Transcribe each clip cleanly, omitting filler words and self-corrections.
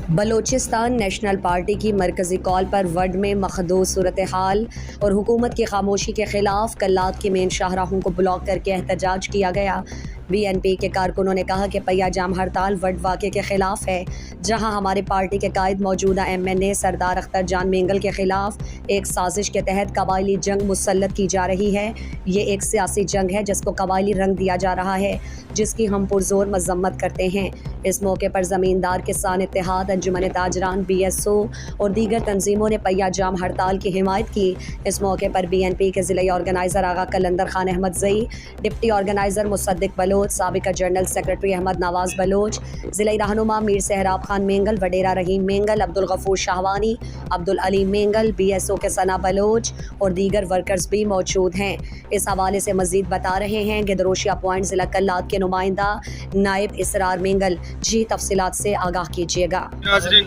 Balochistan national party کی مرکزی کال پر would میں مخدوش صورتحال اور حکومت کی خاموشی کے خلاف کلات کی مین شاہراہوں کو بلاک کر کے احتجاج کیا گیا۔ بی این پی کے کارکنوں نے کہا کہ پہیہ جام ہڑتال وڈ واقعے کے خلاف ہے، جہاں ہماری پارٹی کے قائد موجودہ ایم این اے سردار اختر جان مینگل کے خلاف ایک سازش کے تحت قبائلی جنگ مسلط کی جا رہی ہے۔ یہ ایک سیاسی جنگ ہے جس کو قبائلی رنگ دیا جا رہا ہے، جس کی ہم پرزور مذمت کرتے ہیں۔ اس موقع پر زمیندار کسان اتحاد، انجمن تاجران، بی ایس او اور دیگر تنظیموں نے پہیہ جام ہڑتال کی حمایت کی۔ اس موقع پر بی این پی کے ضلعی organiser Agha Qalandar Khan Ahmadzai, deputy organiser Musadiq Baloch, سابقہ جنرل سیکرٹری احمد نواز بلوچ، ضلعی رہنما میر سہراب خان مینگل، وڈیرہ Rahim Mengal, Abdul Ghafoor Shahwani, Abdul Aleem Mengal, B S O کے ثنا بلوچ اور دیگر ورکرز بھی موجود ہیں۔ اس حوالے سے مزید بتا رہے ہیں گدروشیہ پوائنٹ ضلع کلات کے نمائندہ نائب اسرار مینگل۔ جی تفصیلات سے آگاہ کیجیے گا۔ ناظرین،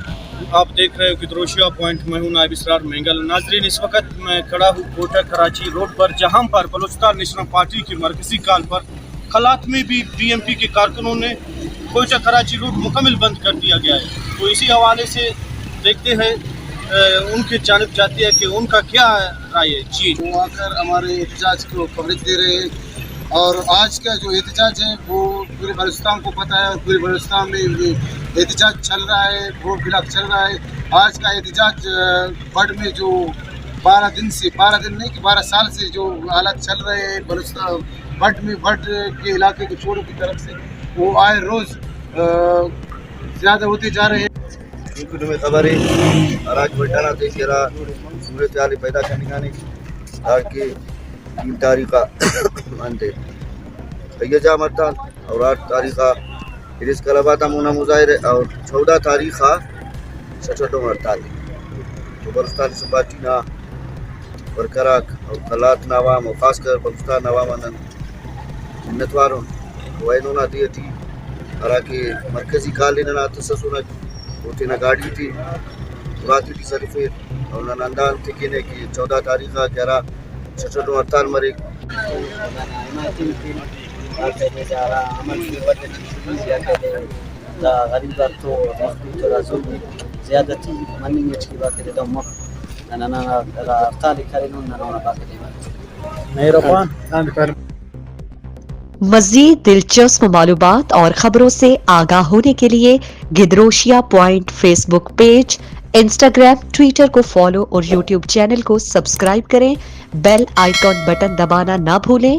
آپ دیکھ رہے ہو گدروشیہ پوائنٹ، میں ہوں نائب اسرار مینگل۔ ناظرین، اس وقت میں کھڑا ہوں کوٹہ کراچی روڈ پر، جہاں پر بلوچستان نیشنل پارٹی کی مرکزی کال پر خلات میں بھی بی ایم پی کے کارکنوں نے کوٹہ کراچی روڈ مکمل بند کر دیا گیا ہے۔ تو اسی حوالے سے دیکھتے ہیں ان کی جانب جاتی ہے کہ ان کا کیا رائے ہے۔ جی، وہ آ کر ہمارے احتجاج کو کوریج دے رہے ہیں، اور آج کا جو احتجاج ہے وہ پورے بلوچستان کو پتہ ہے، اور پورے بلوچستان میں یہ احتجاج چل رہا ہے، ووٹ بلاک چل رہا ہے۔ آج کا احتجاج بڑھ میں جو 12 سال سے جو حالات چل رہے ہیں بلوچستان بڑھ کے علاقے کے چھوڑوں کی طرف سے، وہ آئے روز زیادہ ہوتے جا رہے ہیں۔ میں خبر ہے آج بٹانا دیکھ رہا صورتحال پیدا کرنے کا نہیں، تاکہ 3 تاریخ مانتے پہیہ جام ہڑتال اور 8 تاریخ اس کلبات مونا مظاہرے اور 14 تاریخ چھٹوں ہڑتال تو بلوچستان سے پارٹی نا برقرار اور خلات نوام اور خاص کر بلوچستان نوام جنت واروں وینوں نہ دی تھی، حالانکہ مرکزی کال نہ تسسونا ہوتے نہ گاڑی تھی راتی تھی سرفے اور نہ نندان تھی کہ 14 تاریخ 11 چھٹوں ہڑتال مرے غریب تو زیادتی منی کی بات کرے تو مخ نہ ہڑتال کرے نہ مہربان۔ مزید دلچسپ معلومات اور خبروں سے آگاہ ہونے کے لیے Gedrosia point Facebook page, Instagram, Twitter کو فالو اور یوٹیوب چینل کو سبسکرائب کریں۔ بیل آئیکن بٹن دبانا نہ بھولیں